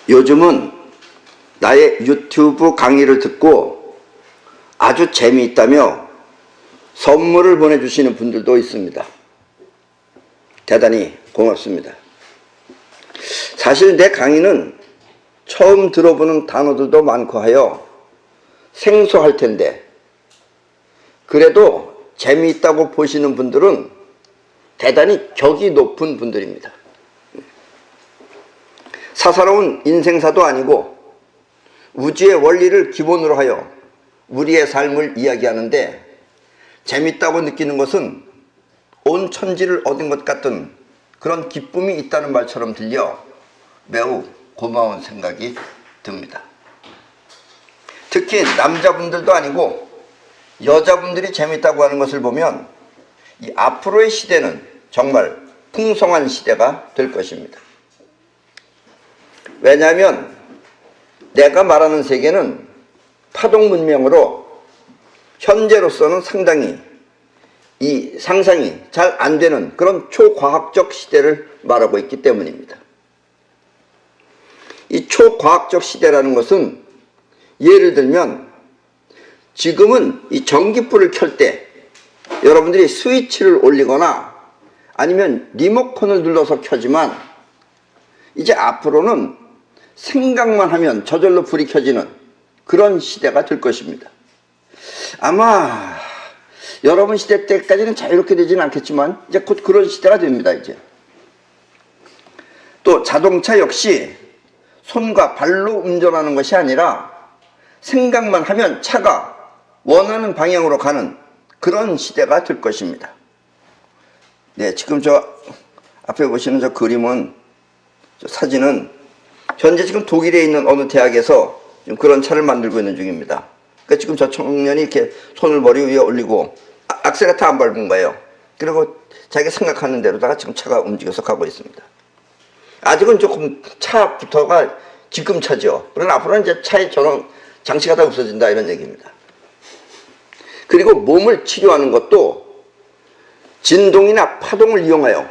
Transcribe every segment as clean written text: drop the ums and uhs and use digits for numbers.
요즘은 나의 유튜브 강의를 듣고 아주 재미있다며 선물을 보내주시는 분들도 있습니다. 대단히 고맙습니다. 사실 내 강의는 처음 들어보는 단어들도 많고 하여 생소할 텐데, 그래도 재미있다고 보시는 분들은 대단히 격이 높은 분들입니다. 사사로운 인생사도 아니고 우주의 원리를 기본으로 하여 우리의 삶을 이야기하는데 재밌다고 느끼는 것은 온 천지를 얻은 것 같은 그런 기쁨이 있다는 말처럼 들려 매우 고마운 생각이 듭니다. 특히 남자분들도 아니고 여자분들이 재밌다고 하는 것을 보면 이 앞으로의 시대는 정말 풍성한 시대가 될 것입니다. 왜냐하면 내가 말하는 세계는 파동 문명으로 현재로서는 상당히 이 상상이 잘 안 되는 그런 초과학적 시대를 말하고 있기 때문입니다. 이 초과학적 시대라는 것은 예를 들면 지금은 이 전기불을 켤 때 여러분들이 스위치를 올리거나 아니면 리모컨을 눌러서 켜지만 이제 앞으로는 생각만 하면 저절로 불이 켜지는 그런 시대가 될 것입니다. 아마 여러분 시대 때까지는 자유롭게 되지는 않겠지만 이제 곧 그런 시대가 됩니다. 이제 또 자동차 역시 손과 발로 운전하는 것이 아니라 생각만 하면 차가 원하는 방향으로 가는 그런 시대가 될 것입니다. 네, 지금 저 앞에 보시는 저 그림은, 저 사진은 현재 지금 독일에 있는 어느 대학에서 지금 그런 차를 만들고 있는 중입니다. 그러니까 지금 저 청년이 이렇게 손을 머리 위에 올리고 악셀레터 안 밟은 거예요. 그리고 자기가 생각하는 대로다가 지금 차가 움직여서 가고 있습니다. 아직은 조금 차부터가 지금 차죠. 그러나 앞으로는 이제 차에 저런 장치가 다 없어진다 이런 얘기입니다. 그리고 몸을 치료하는 것도 진동이나 파동을 이용하여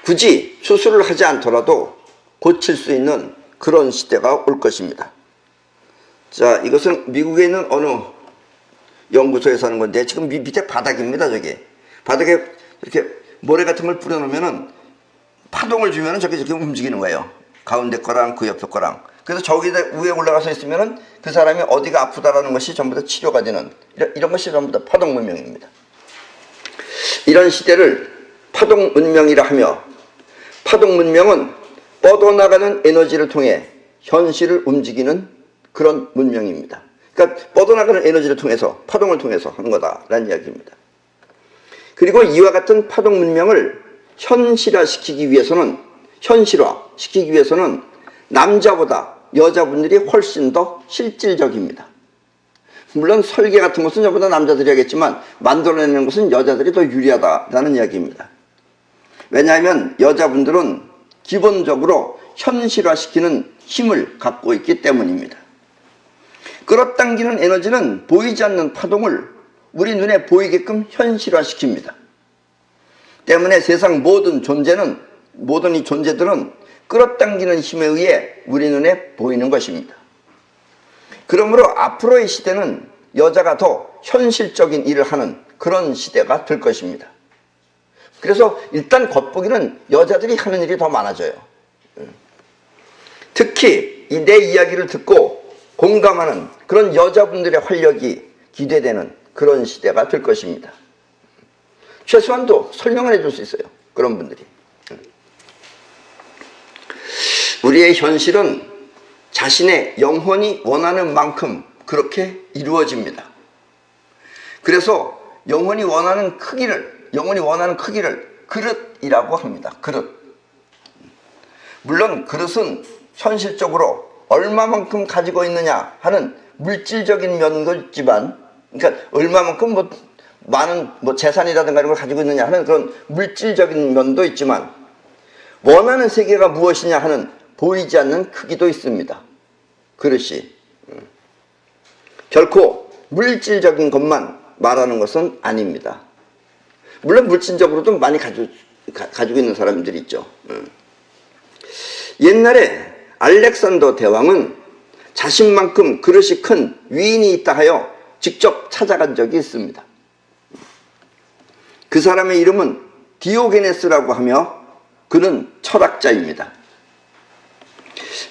굳이 수술을 하지 않더라도 고칠 수 있는 그런 시대가 올 것입니다. 자, 이것은 미국에 있는 어느 연구소에서 하는 건데 지금 밑에 바닥입니다. 저게 바닥에 이렇게 모래 같은 걸 뿌려놓으면은 파동을 주면은 저게 움직이는 거예요. 가운데 거랑 그 옆에 거랑. 그래서 저기 위에 올라가서 있으면은 그 사람이 어디가 아프다라는 것이 전부 다 치료가 되는 이런 것이 전부 다 파동 문명입니다. 이런 시대를 파동 문명이라 하며, 파동 문명은 뻗어나가는 에너지를 통해 현실을 움직이는 그런 문명입니다. 그러니까 뻗어나가는 에너지를 통해서, 파동을 통해서 하는 거다라는 이야기입니다. 그리고 이와 같은 파동 문명을 현실화시키기 위해서는 남자보다 여자분들이 훨씬 더 실질적입니다. 물론 설계 같은 것은 전부 다 남자들이 하겠지만 만들어내는 것은 여자들이 더 유리하다라는 이야기입니다. 왜냐하면 여자분들은 기본적으로 현실화시키는 힘을 갖고 있기 때문입니다. 끌어당기는 에너지는 보이지 않는 파동을 우리 눈에 보이게끔 현실화시킵니다. 때문에 세상 모든 이 존재들은 끌어당기는 힘에 의해 우리 눈에 보이는 것입니다. 그러므로 앞으로의 시대는 여자가 더 현실적인 일을 하는 그런 시대가 될 것입니다. 그래서 일단 겉보기는 여자들이 하는 일이 더 많아져요. 특히 이 내 이야기를 듣고 공감하는 그런 여자분들의 활력이 기대되는 그런 시대가 될 것입니다. 최소한도 설명을 해줄 수 있어요. 그런 분들이. 우리의 현실은 자신의 영혼이 원하는 만큼 그렇게 이루어집니다. 그래서 영혼이 원하는 크기를 그릇이라고 합니다. 그릇. 물론 그릇은 현실적으로 얼마만큼 가지고 있느냐 하는 물질적인 면도 있지만, 그러니까 얼마만큼 많은 재산이라든가 이런 걸 가지고 있느냐 하는 그런 물질적인 면도 있지만, 원하는 세계가 무엇이냐 하는 보이지 않는 크기도 있습니다. 그릇이. 결코 물질적인 것만 말하는 것은 아닙니다. 물론 물질적으로도 많이 가지고 있는 사람들이 있죠. 옛날에 알렉산더 대왕은 자신만큼 그릇이 큰 위인이 있다 하여 직접 찾아간 적이 있습니다. 그 사람의 이름은 디오게네스라고 하며 그는 철학자입니다.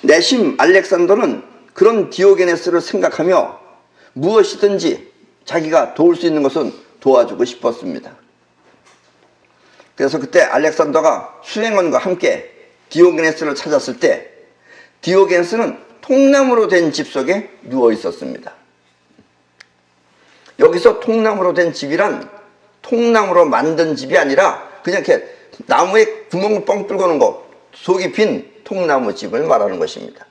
내심 알렉산더는 그런 디오게네스를 생각하며 무엇이든지 자기가 도울 수 있는 것은 도와주고 싶었습니다. 그래서 그때 알렉산더가 수행원과 함께 디오게네스를 찾았을 때 디오게네스는 통나무로 된 집 속에 누워 있었습니다. 여기서 통나무로 된 집이란 통나무로 만든 집이 아니라 그냥 이렇게 나무에 구멍을 뻥 뚫고 놓은 거, 속이 빈 통나무 집을 말하는 것입니다.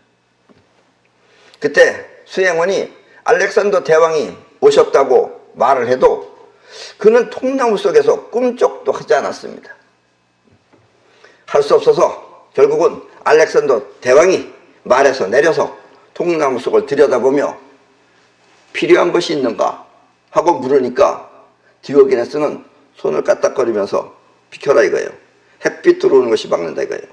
그때 수행원이 알렉산더 대왕이 오셨다고 말을 해도 그는 통나무 속에서 꿈쩍도 하지 않았습니다. 할 수 없어서 결국은 알렉산더 대왕이 말에서 내려서 통나무 속을 들여다보며 필요한 것이 있는가 하고 물으니까 디오게네스는 손을 까딱거리면서 비켜라 이거예요. 햇빛 들어오는 것이 막는다 이거예요.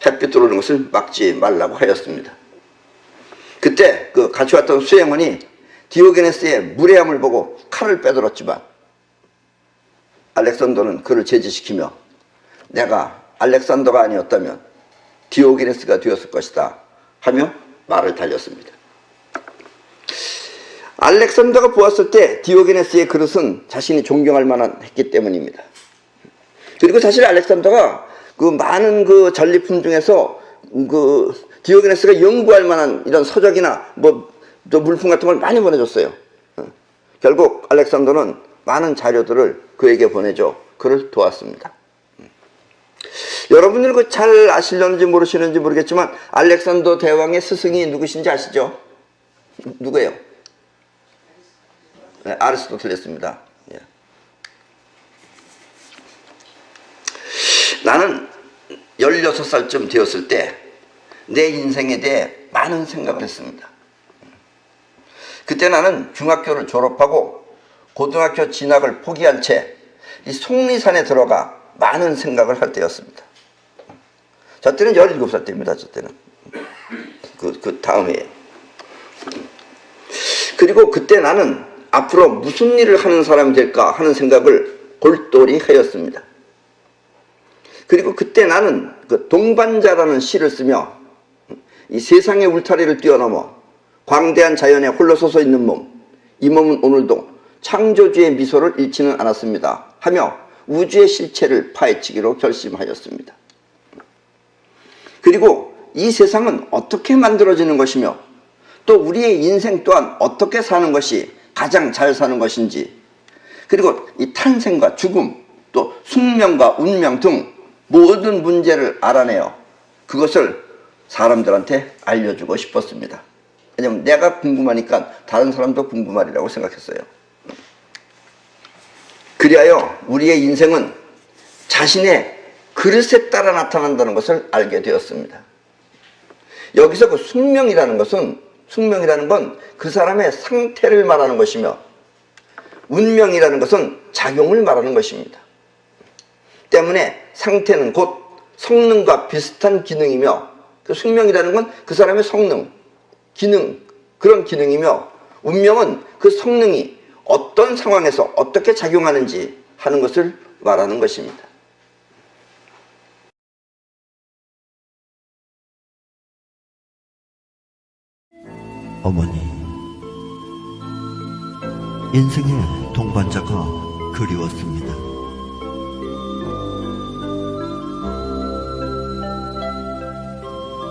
햇빛 들어오는 것을 막지 말라고 하였습니다. 그때 그 같이 왔던 수행원이 디오게네스의 무례함을 보고 칼을 빼들었지만 알렉산더는 그를 제지시키며 내가 알렉산더가 아니었다면 디오게네스가 되었을 것이다 하며 말을 달렸습니다. 알렉산더가 보았을 때 디오게네스의 그릇은 자신이 존경할 만한 했기 때문입니다. 그리고 사실 알렉산더가 그 많은 그 전리품 중에서 그 디오게네스가 연구할 만한 이런 서적이나 뭐 물품 같은 걸 많이 보내줬어요. 결국 알렉산더는 많은 자료들을 그에게 보내줘 그를 도왔습니다. 여러분들 그 잘 아시려는지 모르시는지 모르겠지만 알렉산더 대왕의 스승이 누구신지 아시죠? 누구예요? 네, 아리스토텔레스입니다. 예. 나는 16살쯤 되었을 때 내 인생에 대해 많은 생각을 했습니다. 그때 나는 중학교를 졸업하고 고등학교 진학을 포기한 채 이 속리산에 들어가 많은 생각을 할 때였습니다. 저 때는 17살 때입니다. 저 때는 그 다음 해에. 그리고 그때 나는 앞으로 무슨 일을 하는 사람이 될까 하는 생각을 골똘히 하였습니다. 그리고 그때 나는 그 동반자라는 시를 쓰며 이 세상의 울타리를 뛰어넘어 광대한 자연에 홀로 서서 있는 몸, 이 몸은 오늘도 창조주의 미소를 잃지는 않았습니다 하며 우주의 실체를 파헤치기로 결심하였습니다. 그리고 이 세상은 어떻게 만들어지는 것이며 또 우리의 인생 또한 어떻게 사는 것이 가장 잘 사는 것인지, 그리고 이 탄생과 죽음 또 숙명과 운명 등 모든 문제를 알아내어 그것을 사람들한테 알려주고 싶었습니다. 왜냐면 내가 궁금하니까 다른 사람도 궁금하리라고 생각했어요. 그리하여 우리의 인생은 자신의 그릇에 따라 나타난다는 것을 알게 되었습니다. 여기서 그 숙명이라는 건 그 사람의 상태를 말하는 것이며 운명이라는 것은 작용을 말하는 것입니다. 때문에 상태는 곧 성능과 비슷한 기능이며 그 숙명이라는 건 그 사람의 성능, 기능, 그런 기능이며 운명은 그 성능이 어떤 상황에서 어떻게 작용하는지 하는 것을 말하는 것입니다. 어머니, 인생의 동반자가 그리웠습니다.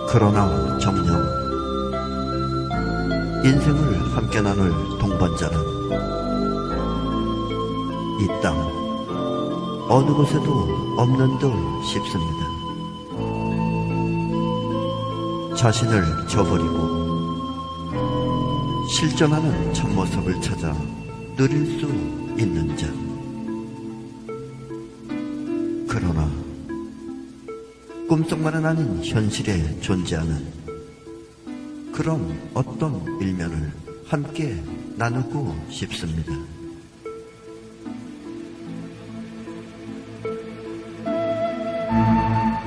그러나 정녕 인생을 함께 나눌 동반자는 이 땅 어느 곳에도 없는 듯 싶습니다. 자신을 저버리고 실존하는 참모습을 찾아 누릴 수 있는 자. 그러나 꿈속만은 아닌 현실에 존재하는 그런 어떤 일면을 함께 나누고 싶습니다.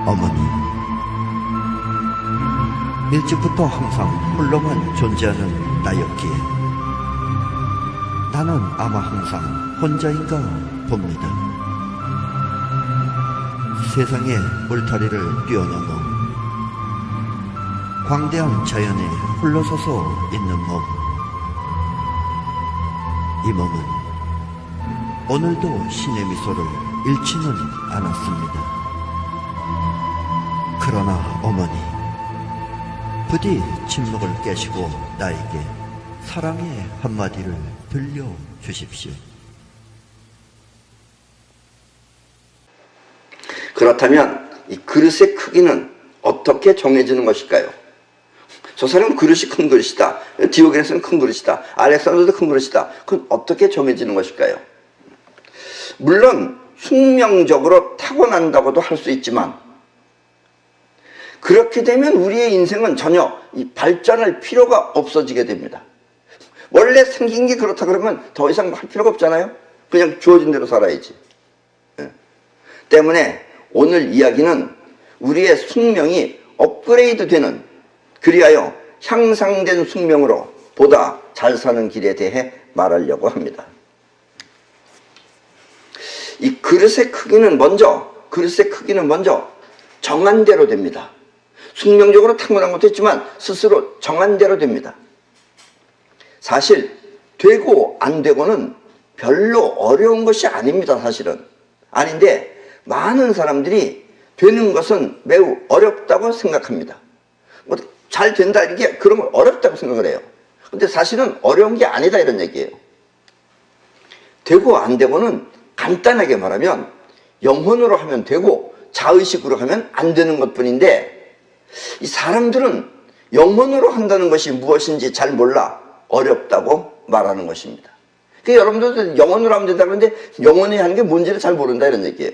어머니, 일찍부터 항상 홀로만 존재하는 나였기에 나는 아마 항상 혼자인가 봅니다. 세상의 울타리를 뛰어넘어 광대한 자연에 홀로서서 있는 몸. 이 몸은 오늘도 신의 미소를 잃지는 않았습니다. 그러나 어머니, 부디 침묵을 깨시고 나에게 사랑의 한마디를 들려주십시오. 그렇다면 이 그릇의 크기는 어떻게 정해지는 것일까요? 저 사람은 그릇이 큰 그릇이다. 디오게네스는 큰 그릇이다. 알렉산더도 큰 그릇이다. 그건 어떻게 정해지는 것일까요? 물론 숙명적으로 타고난다고도 할 수 있지만 그렇게 되면 우리의 인생은 전혀 이 발전할 필요가 없어지게 됩니다. 원래 생긴 게 그렇다 그러면 더 이상 할 필요가 없잖아요. 그냥 주어진 대로 살아야지. 때문에 오늘 이야기는 우리의 숙명이 업그레이드 되는, 그리하여 향상된 숙명으로 보다 잘 사는 길에 대해 말하려고 합니다. 이 그릇의 크기는 먼저 정한 대로 됩니다. 숙명적으로 타고난 것도 있지만 스스로 정한 대로 됩니다. 사실 되고 안 되고는 별로 어려운 것이 아닙니다. 사실은 아닌데 많은 사람들이 되는 것은 매우 어렵다고 생각합니다. 뭐 잘 된다 이게 그런 걸 어렵다고 생각을 해요. 근데 사실은 어려운 게 아니다 이런 얘기예요. 되고 안 되고는 간단하게 말하면 영혼으로 하면 되고 자의식으로 하면 안 되는 것뿐인데, 이 사람들은 영혼으로 한다는 것이 무엇인지 잘 몰라 어렵다고 말하는 것입니다. 그러니까 여러분들도 영혼으로 하면 된다 그러는데 영혼이 하는 게 뭔지를 잘 모른다 이런 얘기예요.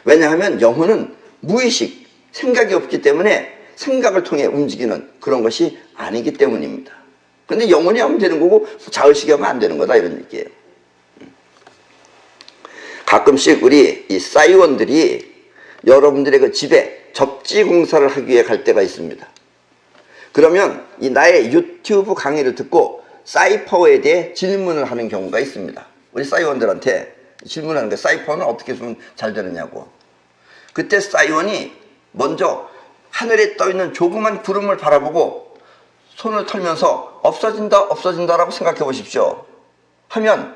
왜냐하면 영혼은 무의식, 생각이 없기 때문에 생각을 통해 움직이는 그런 것이 아니기 때문입니다. 그런데 영혼이 하면 되는 거고 자의식이 하면 안 되는 거다 이런 얘기예요. 가끔씩 우리 이 싸이원들이 여러분들의 그 집에 접지 공사를 하기 위해 갈 때가 있습니다. 그러면 이 나의 유튜브 강의를 듣고 사이퍼에 대해 질문을 하는 경우가 있습니다. 우리 싸이원들한테 질문하는 거예요. 사이퍼는 어떻게 쓰면 잘 되느냐고. 그때 싸이원이 먼저 하늘에 떠있는 조그만 구름을 바라보고 손을 털면서 없어진다라고 생각해 보십시오 하면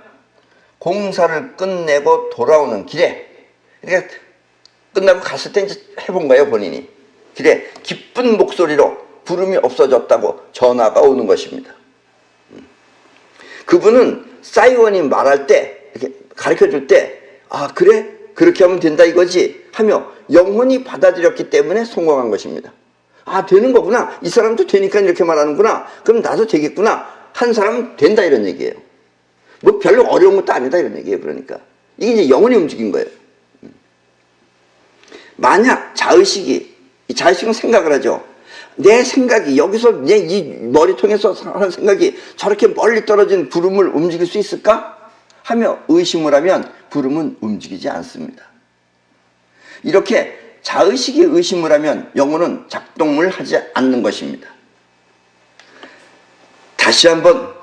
공사를 끝내고 돌아오는 길에, 그러니까 끝나고 갔을 때 이제 해본 거예요 본인이. 길에 기쁜 목소리로 구름이 없어졌다고 전화가 오는 것입니다. 그분은 싸이원이 말할 때 이렇게 가르쳐 줄 때 아 그래? 그렇게 하면 된다 이거지 하며 영혼이 받아들였기 때문에 성공한 것입니다. 아 되는 거구나, 이 사람도 되니까 이렇게 말하는구나, 그럼 나도 되겠구나 한 사람은 된다 이런 얘기예요. 뭐 별로 어려운 것도 아니다 이런 얘기예요. 그러니까 이게 이제 영혼이 움직인 거예요. 만약 자의식은 생각을 하죠. 내 생각이 여기서 내 이 머리통에서 하는 생각이 저렇게 멀리 떨어진 구름을 움직일 수 있을까? 하며 의심을 하면 구름은 움직이지 않습니다. 이렇게 자의식이 의심을 하면 영혼은 작동을 하지 않는 것입니다. 다시 한번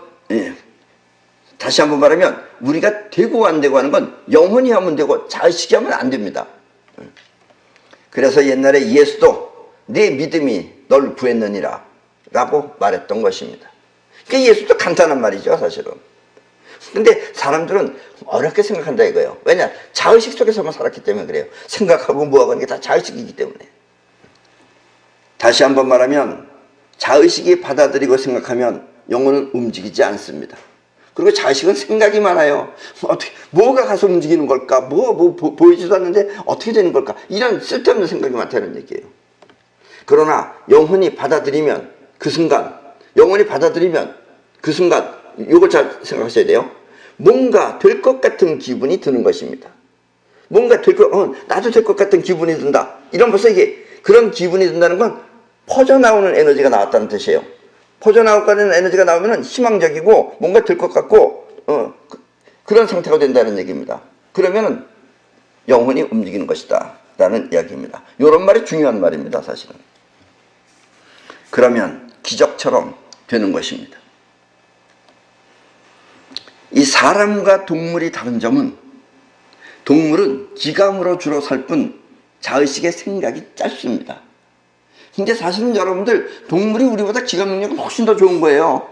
말하면 우리가 되고 안 되고 하는 건 영혼이 하면 되고 자의식이 하면 안 됩니다. 그래서 옛날에 예수도 내 믿음이 널 구했느니라 라고 말했던 것입니다. 그러니까 예수도 간단한 말이죠 사실은. 근데 사람들은 어렵게 생각한다 이거예요. 왜냐? 자의식 속에서만 살았기 때문에 그래요. 생각하고 뭐하고 하는 게 다 자의식이기 때문에. 다시 한번 말하면 자의식이 받아들이고 생각하면 영혼은 움직이지 않습니다. 그리고 자의식은 생각이 많아요. 뭐가 가서 움직이는 걸까? 보이지도 않는데 어떻게 되는 걸까? 이런 쓸데없는 생각이 많다는 얘기예요. 그러나 영혼이 받아들이면 그 순간 이걸 잘 생각하셔야 돼요. 뭔가 될 것 같은 기분이 드는 것입니다. 나도 될 것 같은 기분이 든다. 이런 벌써 이게 그런 기분이 든다는 건 퍼져나오는 에너지가 나왔다는 뜻이에요. 퍼져나오는 에너지가 나오면 희망적이고 뭔가 될 것 같고 그런 상태가 된다는 얘기입니다. 그러면 영혼이 움직이는 것이다 라는 이야기입니다. 이런 말이 중요한 말입니다 사실은. 그러면 기적처럼 되는 것입니다. 이 사람과 동물이 다른 점은 동물은 기감으로 주로 살 뿐 자의식의 생각이 짧습니다. 근데 사실은 여러분들 동물이 우리보다 기감 능력이 훨씬 더 좋은 거예요.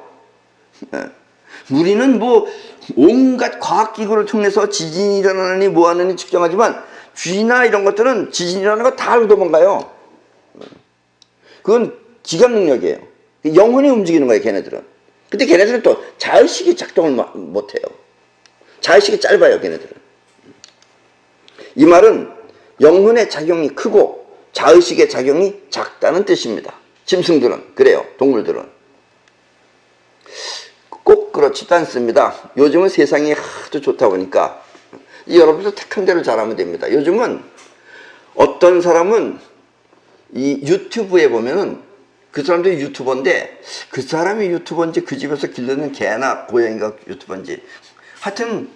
우리는 뭐 온갖 과학기구를 통해서 지진이 일어나느니 뭐하느니 측정하지만 쥐나 이런 것들은 지진이 일어나는 거 다 알고 도망가요. 그건 기감 능력이에요. 영혼이 움직이는 거예요, 걔네들은. 근데 걔네들은 또 자의식이 작동을 못해요. 자의식이 짧아요, 걔네들은. 이 말은 영혼의 작용이 크고 자의식의 작용이 작다는 뜻입니다. 짐승들은 그래요. 동물들은 꼭 그렇지도 않습니다. 요즘은 세상이 하도 좋다 보니까 여러분도 택한 대로 잘하면 됩니다. 요즘은 어떤 사람은 이 유튜브에 보면은 그 사람도 유튜버인데 그 사람이 유튜버인지 그 집에서 길르는 개나 고양이가 유튜버인지 하여튼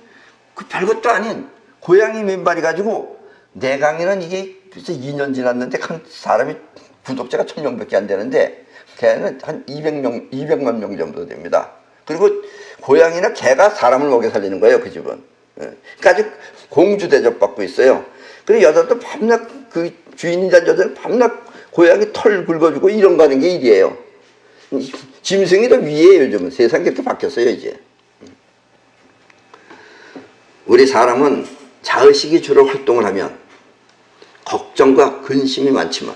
그 별것도 아닌 고양이 맨발이 가지고 내 강의는 이게 벌써 2년 지났는데 한 사람이 구독자가 1000명밖에 안 되는데 걔는 한 200만 명 정도 됩니다. 그리고 고양이나 개가 사람을 먹여 살리는 거예요, 그 집은. 그러니까 아주 공주 대접받고 있어요. 그리고 여자도 밤낮 그 주인이란 여자는 밤낮 고양이 털 긁어주고 이런 거 하는 게 일이에요. 짐승이 더 위에요, 요즘은. 세상이 그렇게 바뀌었어요, 이제. 우리 사람은 자의식이 주로 활동을 하면 걱정과 근심이 많지만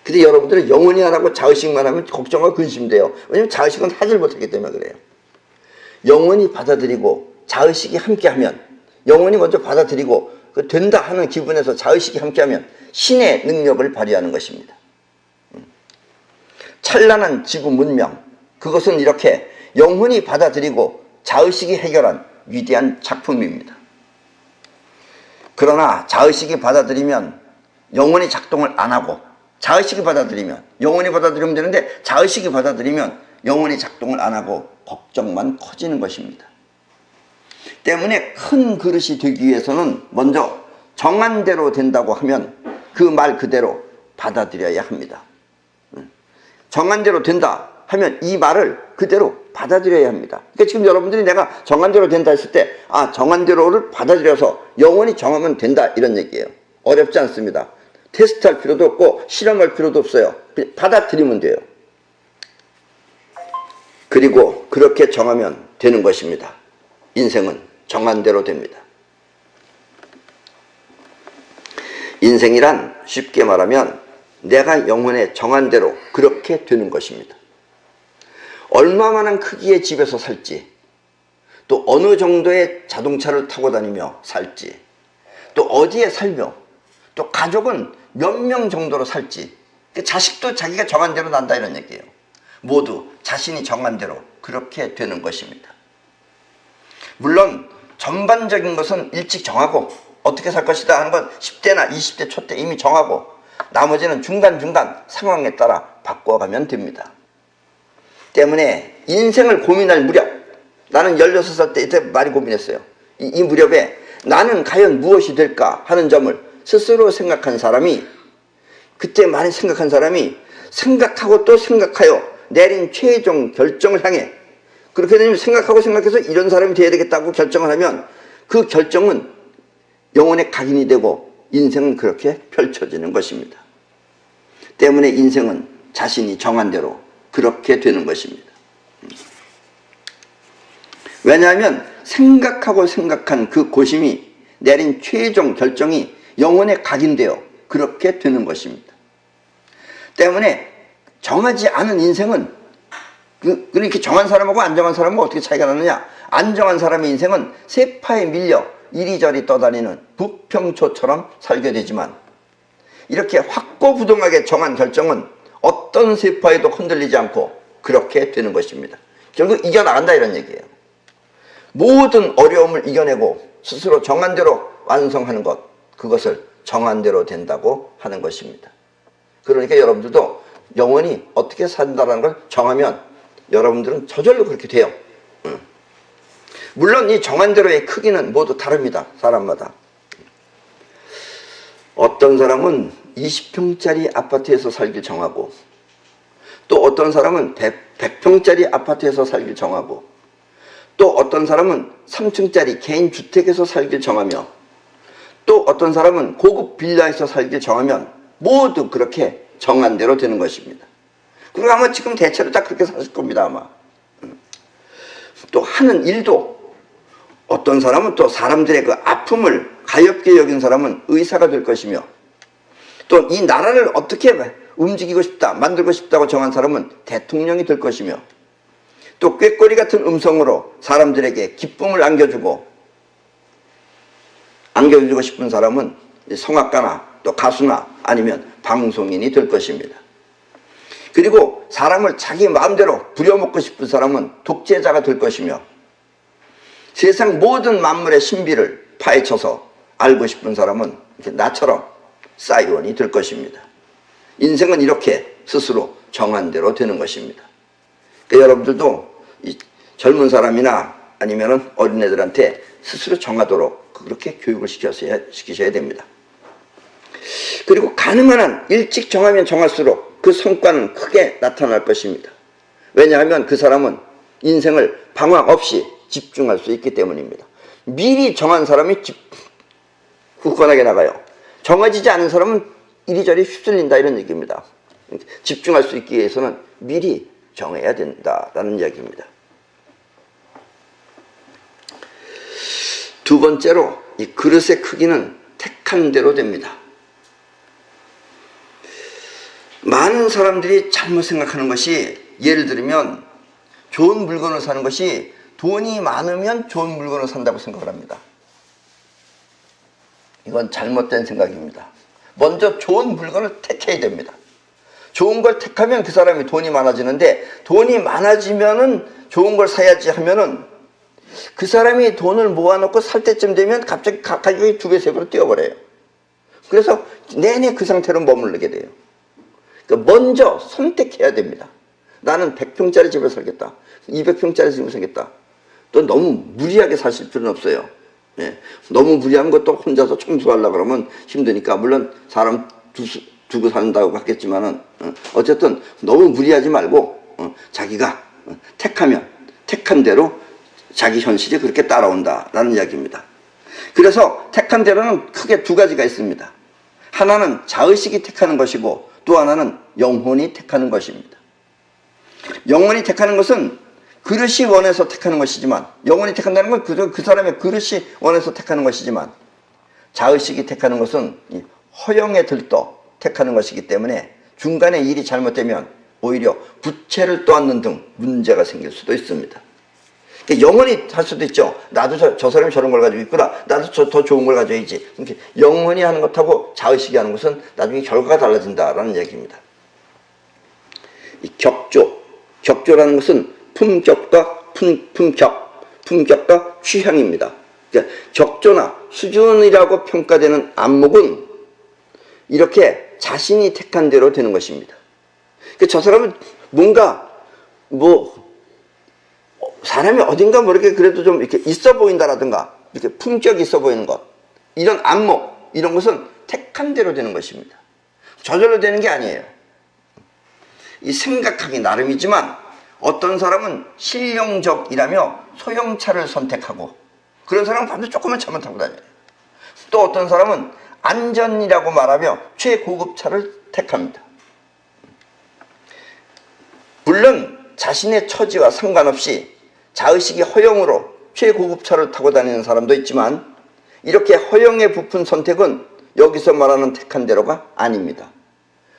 근데 여러분들은 영혼이 안 하고 자의식만 하면 걱정과 근심이 돼요. 왜냐면 자의식은 하질 못하기 때문에 그래요. 영혼이 받아들이고 자의식이 함께하면 영혼이 먼저 받아들이고 그 된다 하는 기분에서 자의식이 함께하면 신의 능력을 발휘하는 것입니다. 찬란한 지구 문명, 그것은 이렇게 영혼이 받아들이고 자의식이 해결한 위대한 작품입니다. 그러나 자의식이 받아들이면 영혼이 작동을 안 하고 자의식이 받아들이면 영혼이 받아들이면 되는데 자의식이 받아들이면 영혼이 작동을 안 하고 걱정만 커지는 것입니다. 때문에 큰 그릇이 되기 위해서는 먼저 정한 대로 된다고 하면 그 말 그대로 받아들여야 합니다. 정한 대로 된다 하면 이 말을 그대로 받아들여야 합니다. 그러니까 지금 여러분들이 내가 정한 대로 된다 했을 때 아, 정한 대로를 받아들여서 영원히 정하면 된다 이런 얘기예요. 어렵지 않습니다. 테스트할 필요도 없고 실험할 필요도 없어요. 그냥 받아들이면 돼요. 그리고 그렇게 정하면 되는 것입니다. 인생은 정한 대로 됩니다. 인생이란 쉽게 말하면 내가 영혼에 정한 대로 그렇게 되는 것입니다. 얼마만한 크기의 집에서 살지, 또 어느 정도의 자동차를 타고 다니며 살지, 또 어디에 살며, 또 가족은 몇 명 정도로 살지, 자식도 자기가 정한 대로 난다 이런 얘기예요. 모두 자신이 정한 대로 그렇게 되는 것입니다. 물론 전반적인 것은 일찍 정하고 어떻게 살 것이다 하는 건 10대나 20대 초 때 이미 정하고 나머지는 중간중간 상황에 따라 바꿔가면 됩니다. 때문에 인생을 고민할 무렵, 나는 16살 때 이때 많이 고민했어요. 이 무렵에 나는 과연 무엇이 될까 하는 점을 스스로 생각한 사람이, 그때 많이 생각한 사람이 생각하고 또 생각하여 내린 최종 결정을 향해, 그렇게 되면 생각하고 생각해서 이런 사람이 돼야 되겠다고 결정을 하면 그 결정은 영혼의 각인이 되고 인생은 그렇게 펼쳐지는 것입니다. 때문에 인생은 자신이 정한 대로 그렇게 되는 것입니다. 왜냐하면 생각하고 생각한 그 고심이 내린 최종 결정이 영혼에 각인되어 그렇게 되는 것입니다. 때문에 정하지 않은 인생은 그렇게 정한 사람하고 안 정한 사람은 어떻게 차이가 나느냐? 안 정한 사람의 인생은 세파에 밀려 이리저리 떠다니는 부평초처럼 살게 되지만 이렇게 확고부동하게 정한 결정은 어떤 세파에도 흔들리지 않고 그렇게 되는 것입니다. 결국 이겨나간다 이런 얘기예요. 모든 어려움을 이겨내고 스스로 정한 대로 완성하는 것, 그것을 정한 대로 된다고 하는 것입니다. 그러니까 여러분들도 영원히 어떻게 산다는 걸 정하면 여러분들은 저절로 그렇게 돼요. 물론 이 정한 대로의 크기는 모두 다릅니다. 사람마다. 어떤 사람은 20평짜리 아파트에서 살길 정하고 또 어떤 사람은 100평짜리 아파트에서 살길 정하고, 또 어떤 사람은 3층짜리 개인 주택에서 살길 정하며, 또 어떤 사람은 고급 빌라에서 살길 정하면 모두 그렇게 정한 대로 되는 것입니다. 그리고 아마 지금 대체로 다 그렇게 사실 겁니다, 아마. 또 하는 일도 어떤 사람은 또 사람들의 그 아픔을 가엾게 여긴 사람은 의사가 될 것이며, 또 이 나라를 어떻게 움직이고 싶다, 만들고 싶다고 정한 사람은 대통령이 될 것이며, 또 꾀꼬리 같은 음성으로 사람들에게 기쁨을 안겨주고 싶은 사람은 성악가나 또 가수나 아니면 방송인이 될 것입니다. 그리고 사람을 자기 마음대로 부려먹고 싶은 사람은 독재자가 될 것이며, 세상 모든 만물의 신비를 파헤쳐서 알고 싶은 사람은 나처럼 사이원이 될 것입니다. 인생은 이렇게 스스로 정한 대로 되는 것입니다. 그러니까 여러분들도 이 젊은 사람이나 아니면 어린애들한테 스스로 정하도록 그렇게 교육을 시키셔야 됩니다. 그리고 가능한 한 일찍 정하면 정할수록 그 성과는 크게 나타날 것입니다. 왜냐하면 그 사람은 인생을 방황 없이 집중할 수 있기 때문입니다. 미리 정한 사람이 굳건하게 나가요. 정해지지 않은 사람은 이리저리 휩쓸린다, 이런 얘기입니다. 집중할 수 있기 위해서는 미리 정해야 된다라는 이야기입니다. 두 번째로, 이 그릇의 크기는 택한 대로 됩니다. 많은 사람들이 잘못 생각하는 것이, 예를 들면 좋은 물건을 사는 것이 돈이 많으면 좋은 물건을 산다고 생각을 합니다. 이건 잘못된 생각입니다. 먼저 좋은 물건을 택해야 됩니다. 좋은 걸 택하면 그 사람이 돈이 많아지는데, 돈이 많아지면은 좋은 걸 사야지 하면은 그 사람이 돈을 모아놓고 살 때쯤 되면 갑자기 가격이 2배, 3배로 뛰어버려요. 그래서 내내 그 상태로 머무르게 돼요. 그러니까 먼저 선택해야 됩니다. 나는 100평짜리 집을 살겠다, 200평짜리 집을 살겠다. 또 너무 무리하게 사실 필요는 없어요. 예. 너무 무리한 것도 혼자서 청소하려고 그러면 힘드니까, 물론 사람 두고 산다고 하겠지만은, 어쨌든 너무 무리하지 말고 자기가 택하면 택한 대로 자기 현실이 그렇게 따라온다라는 이야기입니다. 그래서 택한 대로는 크게 두 가지가 있습니다. 하나는 자의식이 택하는 것이고, 또 하나는 영혼이 택하는 것입니다. 영혼이 택하는 것은 그릇이 원해서 택하는 것이지만, 영혼이 택한다는 건 그 사람의 그릇이 원해서 택하는 것이지만, 자의식이 택하는 것은 허영에 들떠 택하는 것이기 때문에 중간에 일이 잘못되면 오히려 부채를 떠안는 등 문제가 생길 수도 있습니다. 그러니까 영혼이 할 수도 있죠. 나도 저 사람이 저런 걸 가지고 있구나, 나도 더 좋은 걸 가져야지. 이렇게 영혼이 하는 것하고 자의식이 하는 것은 나중에 결과가 달라진다라는 얘기입니다. 이 격조라는 것은 품격과 품격과 취향입니다. 그러니까 격조나 수준이라고 평가되는 안목은 이렇게 자신이 택한 대로 되는 것입니다. 그러니까 저 사람은 뭔가 사람이 어딘가 모르게 그래도 좀 이렇게 있어 보인다라든가, 이렇게 품격이 있어 보이는 것, 이런 안목, 이런 것은 택한 대로 되는 것입니다. 저절로 되는 게 아니에요. 이 생각하기 나름이지만, 어떤 사람은 실용적이라며 소형차를 선택하고, 그런 사람은 밤새 조그만 차만 타고 다녀요. 또 어떤 사람은 안전이라고 말하며 최고급 차를 택합니다. 물론 자신의 처지와 상관없이 자의식이 허영으로 최고급 차를 타고 다니는 사람도 있지만, 이렇게 허영에 부푼 선택은 여기서 말하는 택한 대로가 아닙니다.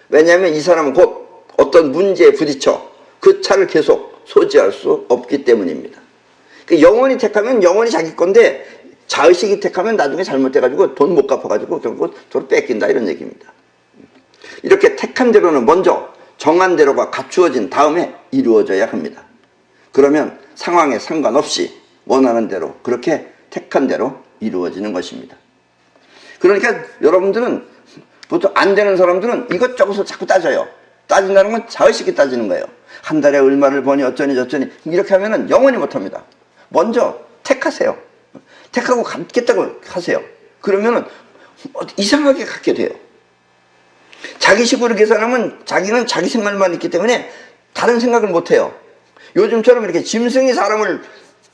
왜냐하면 이 사람은 곧 어떤 문제에 부딪혀 그 차를 계속 소지할 수 없기 때문입니다. 영혼이 택하면 영혼이 자기 건데, 자의식이 택하면 나중에 잘못돼가지고 돈 못 갚아가지고 결국 돈을 뺏긴다, 이런 얘기입니다. 이렇게 택한 대로는 먼저 정한 대로가 갖추어진 다음에 이루어져야 합니다. 그러면 상황에 상관없이 원하는 대로, 그렇게 택한 대로 이루어지는 것입니다. 그러니까 여러분들은 보통 안 되는 사람들은 이것저것을 자꾸 따져요. 따진다는 건 자의식이 따지는 거예요. 한 달에 얼마를 버니 어쩌니 저쩌니, 이렇게 하면은 영원히 못합니다. 먼저 택하세요. 택하고 갖겠다고 하세요. 그러면은 이상하게 갖게 돼요. 자기식으로 계산하면 자기는 자기 생활만 있기 때문에 다른 생각을 못해요. 요즘처럼 이렇게 짐승이 사람을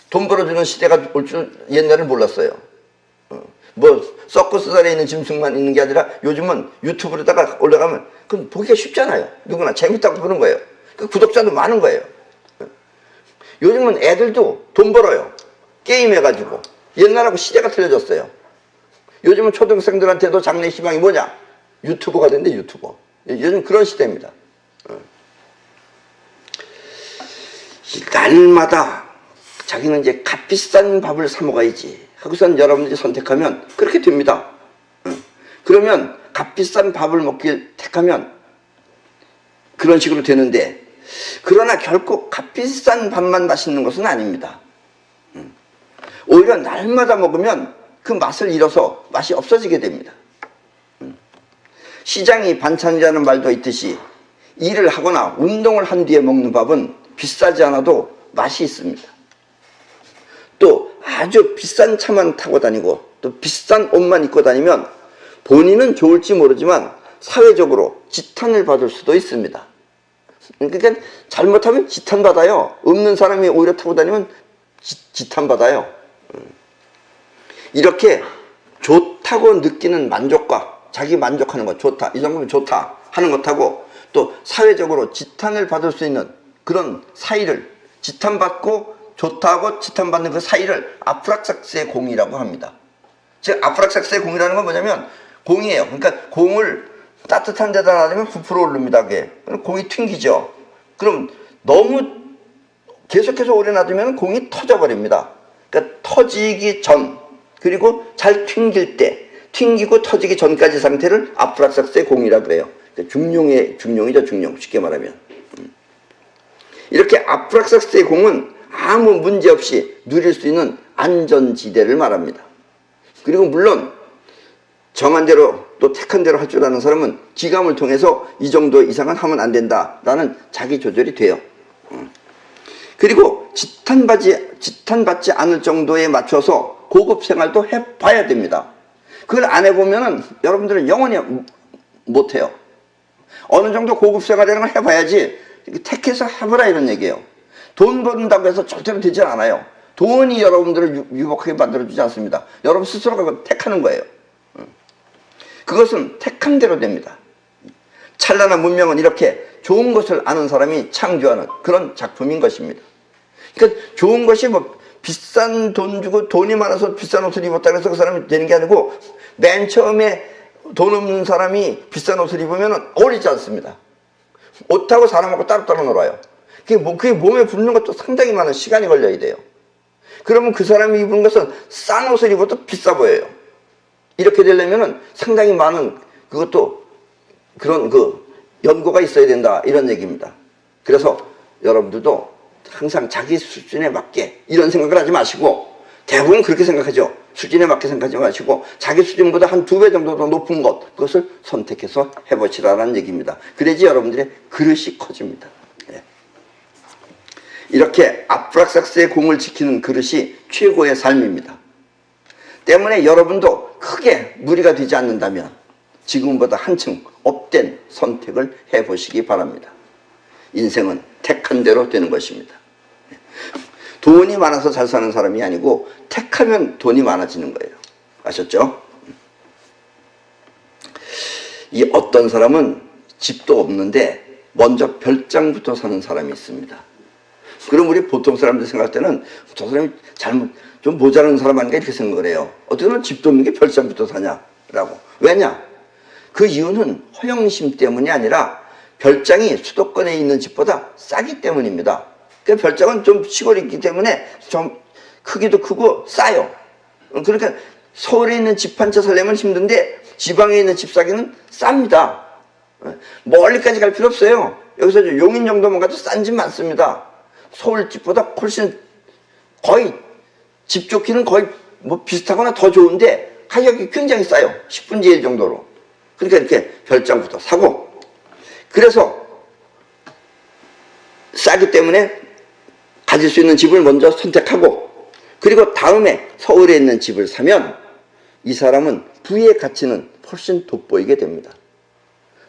돈 벌어주는 시대가 올 줄 옛날에 몰랐어요. 뭐 서커스단에 있는 짐승만 있는 게 아니라 요즘은 유튜브로다가 올라가면 그럼 보기가 쉽잖아요. 누구나 재밌다고 보는 거예요. 그 구독자도 많은 거예요. 요즘은 애들도 돈 벌어요. 게임 해가지고. 옛날하고 시대가 틀려졌어요. 요즘은 초등생들한테도 장래 희망이 뭐냐? 유튜버가 된대, 유튜버. 요즘 그런 시대입니다. 날마다 자기는 이제 값비싼 밥을 사 먹어야지 하고선 여러분들이 선택하면 그렇게 됩니다. 그러면 값비싼 밥을 먹길 택하면 그런 식으로 되는데, 그러나 결코 값비싼 밥만 맛있는 것은 아닙니다. 오히려 날마다 먹으면 그 맛을 잃어서 맛이 없어지게 됩니다. 시장이 반찬이라는 말도 있듯이 일을 하거나 운동을 한 뒤에 먹는 밥은 비싸지 않아도 맛이 있습니다. 또 아주 비싼 차만 타고 다니고 또 비싼 옷만 입고 다니면 본인은 좋을지 모르지만 사회적으로 지탄을 받을 수도 있습니다. 그러니까 잘못하면 지탄받아요. 없는 사람이 오히려 타고 다니면 지탄받아요. 이렇게 좋다고 느끼는 만족과 자기 만족하는 것, 좋다, 이 정도면 좋다 하는 것하고 또 사회적으로 지탄을 받을 수 있는 그런 사이를, 지탄받고 좋다고 지탄받는 그 사이를 아프락삭스의 공이라고 합니다. 즉 아프락삭스의 공이라는 건 뭐냐면 공이에요. 그러니까 공을 따뜻한 데다 놔두면 부풀어 오릅니다. 그럼 공이 튕기죠. 그럼 너무 계속해서 오래 놔두면 공이 터져버립니다. 그러니까 터지기 전, 그리고 잘 튕길 때, 튕기고 터지기 전까지 상태를 아프락삭스의 공이라고 해요. 중용이죠, 중용. 쉽게 말하면. 이렇게 아프락삭스의 공은 아무 문제 없이 누릴 수 있는 안전지대를 말합니다. 그리고 물론 정한 대로 또 택한 대로 할 줄 아는 사람은 기감을 통해서 이 정도 이상은 하면 안 된다라는 자기 조절이 돼요. 그리고 지탄받지 않을 정도에 맞춰서 고급 생활도 해봐야 됩니다. 그걸 안 해보면은 여러분들은 영원히 못해요. 어느 정도 고급 생활이라는 걸 해봐야지 택해서 해보라 이런 얘기예요. 돈 번다고 해서 절대로 되지 않아요. 돈이 여러분들을 유복하게 만들어주지 않습니다. 여러분 스스로가 택하는 거예요. 그것은 택한 대로 됩니다. 찬란한 문명은 이렇게 좋은 것을 아는 사람이 창조하는 그런 작품인 것입니다. 그러니까 좋은 것이 뭐 비싼 돈 주고 돈이 많아서 비싼 옷을 입었다 그래서 그 사람이 되는 게 아니고 맨 처음에 돈 없는 사람이 비싼 옷을 입으면 어울리지 않습니다. 옷하고 사람하고 따로따로 놀아요. 그게 몸에 붙는 것도 상당히 많은 시간이 걸려야 돼요. 그러면 그 사람이 입은 것은 싼 옷을 입어도 비싸 보여요. 이렇게 되려면 상당히 많은 그것도 그런 연고가 있어야 된다 이런 얘기입니다. 그래서 여러분들도 항상 자기 수준에 맞게 이런 생각을 하지 마시고, 대부분 그렇게 생각하죠. 수준에 맞게 생각하지 마시고 자기 수준보다 한 2배 정도 더 높은 것, 그것을 선택해서 해보시라는 얘기입니다. 그래야지 여러분들의 그릇이 커집니다. 이렇게 아프락삭스의 공을 지키는 그릇이 최고의 삶입니다. 때문에 여러분도 크게 무리가 되지 않는다면 지금보다 한층 업된 선택을 해보시기 바랍니다. 인생은 택한 대로 되는 것입니다. 돈이 많아서 잘 사는 사람이 아니고 택하면 돈이 많아지는 거예요. 아셨죠? 이 어떤 사람은 집도 없는데 먼저 별장부터 사는 사람이 있습니다. 그럼 우리 보통 사람들 생각할 때는 저 사람이 좀 모자라는 사람 아닌가 이렇게 생각을 해요. 어떻게 보면 집도 없는 게 별장부터 사냐라고. 왜냐? 그 이유는 허영심 때문이 아니라 별장이 수도권에 있는 집보다 싸기 때문입니다. 그 별장은 좀 시골에 있기 때문에 좀 크기도 크고 싸요. 그러니까 서울에 있는 집 한 채 살려면 힘든데 지방에 있는 집 사기는 쌉니다. 멀리까지 갈 필요 없어요. 여기서 용인 정도만 가도 싼 집 많습니다. 서울 집보다 훨씬 거의 집 좋기는 거의 뭐 비슷하거나 더 좋은데 가격이 굉장히 싸요. 10분의 1 정도로. 그러니까 이렇게 별장부터 사고, 그래서 싸기 때문에 가질 수 있는 집을 먼저 선택하고, 그리고 다음에 서울에 있는 집을 사면 이 사람은 부의 가치는 훨씬 돋보이게 됩니다.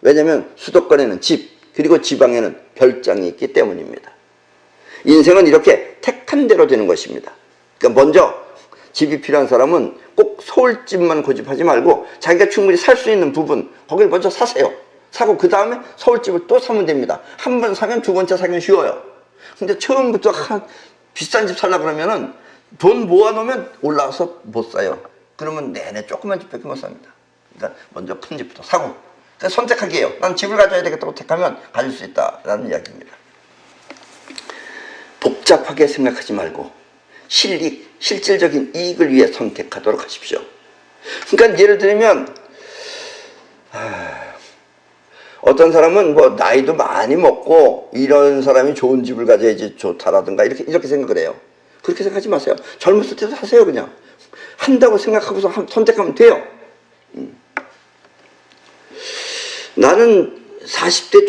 왜냐하면 수도권에는 집, 그리고 지방에는 별장이 있기 때문입니다. 인생은 이렇게 택한 대로 되는 것입니다. 그러니까 먼저 집이 필요한 사람은 꼭 서울집만 고집하지 말고 자기가 충분히 살 수 있는 부분 거기를 먼저 사세요. 사고 그 다음에 서울집을 또 사면 됩니다. 한 번 사면 두 번째 사기는 쉬워요. 근데 처음부터 비싼 집 살려고 그러면은 돈 모아놓으면 올라와서 못 사요. 그러면 내내 조그만 집밖에 못 삽니다. 그러니까 먼저 큰 집부터 사고, 그러니까 선택하게 해요. 난 집을 가져야 되겠다고 택하면 가질 수 있다라는 이야기입니다. 복잡하게 생각하지 말고 실질적인 이익을 위해 선택하도록 하십시오. 그러니까 예를 들면 어떤 사람은 뭐 나이도 많이 먹고 이런 사람이 좋은 집을 가져야지 좋다라든가 이렇게 생각을 해요. 그렇게 생각하지 마세요. 젊었을 때도 하세요. 그냥 한다고 생각하고서 선택하면 돼요. 나는 40대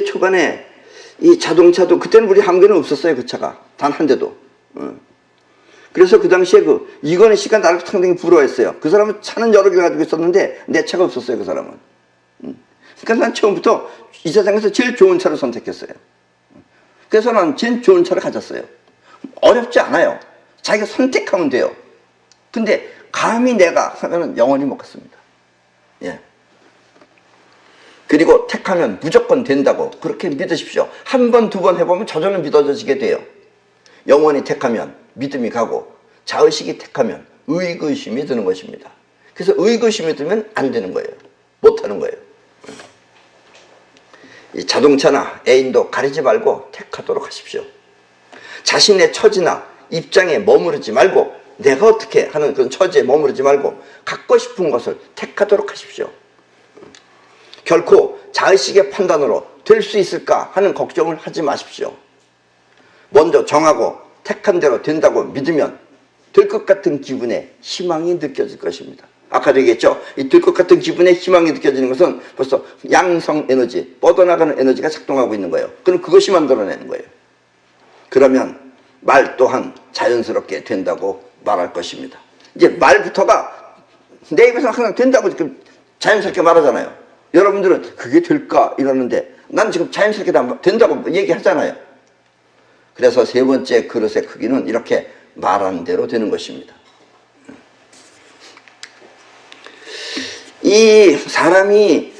초반에 이 자동차도 그때는 우리 한국에는 없었어요. 그 차가 단 한 대도. 그래서 그 당시에 이건희 씨가 나를 상당히 부러워했어요. 그 사람은 차는 여러 개 가지고 있었는데 내 차가 없었어요. 그 사람은. 그러니까 난 처음부터 이 세상에서 제일 좋은 차를 선택했어요. 그래서 난 제일 좋은 차를 가졌어요. 어렵지 않아요. 자기가 선택하면 돼요. 근데 감히 내가 하면은 영원히 못 갔습니다. 예. 그리고 택하면 무조건 된다고 그렇게 믿으십시오. 한 번, 두 번 해보면 저절로 믿어지게 돼요. 영원히 택하면 믿음이 가고 자의식이 택하면 의구심이 드는 것입니다. 그래서 의구심이 들면 안 되는 거예요. 못하는 거예요. 이 자동차나 애인도 가리지 말고 택하도록 하십시오. 자신의 처지나 입장에 머무르지 말고 내가 어떻게 하는 그런 처지에 머무르지 말고 갖고 싶은 것을 택하도록 하십시오. 결코 자의식의 판단으로 될 수 있을까 하는 걱정을 하지 마십시오. 먼저 정하고 택한 대로 된다고 믿으면 될 것 같은 기분에 희망이 느껴질 것입니다. 아까도 얘기했죠. 이 될 것 같은 기분에 희망이 느껴지는 것은 벌써 양성 에너지, 뻗어나가는 에너지가 작동하고 있는 거예요. 그럼 그것이 만들어내는 거예요. 그러면 말 또한 자연스럽게 된다고 말할 것입니다. 이제 말부터가 내 입에서 항상 된다고 자연스럽게 말하잖아요. 여러분들은 그게 될까 이러는데 난 지금 자연스럽게 된다고 얘기하잖아요. 그래서 세 번째 그릇의 크기는 이렇게 말한 대로 되는 것입니다. 이 사람이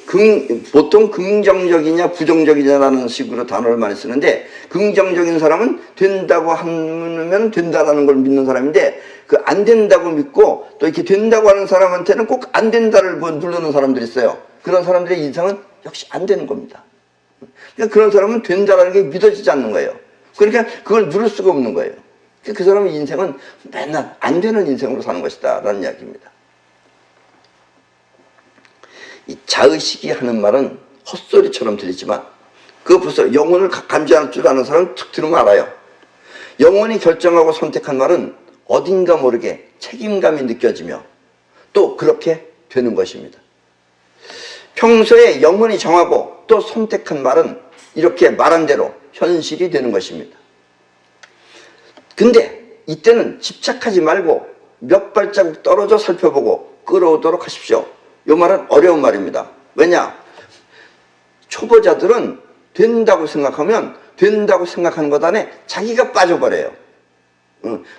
보통 긍정적이냐 부정적이냐라는 식으로 단어를 많이 쓰는데 긍정적인 사람은 된다고 하면 된다라는 걸 믿는 사람인데 그 안 된다고 믿고 또 이렇게 된다고 하는 사람한테는 꼭 안 된다를 누르는 사람들이 있어요. 그런 사람들의 인상은 역시 안 되는 겁니다. 그러니까 그런 사람은 된다라는 게 믿어지지 않는 거예요. 그러니까 그걸 누를 수가 없는 거예요. 그 사람의 인생은 맨날 안 되는 인생으로 사는 것이다 라는 이야기입니다. 이 자의식이 하는 말은 헛소리처럼 들리지만 그거 벌써 영혼을 감지할 줄 아는 사람은 툭 들으면 알아요. 영혼이 결정하고 선택한 말은 어딘가 모르게 책임감이 느껴지며 또 그렇게 되는 것입니다. 평소에 영혼이 정하고 또 선택한 말은 이렇게 말한 대로 현실이 되는 것입니다. 근데 이때는 집착하지 말고 몇 발자국 떨어져 살펴보고 끌어오도록 하십시오. 이 말은 어려운 말입니다. 왜냐? 초보자들은 된다고 생각하면 된다고 생각하는 것 안에 자기가 빠져버려요.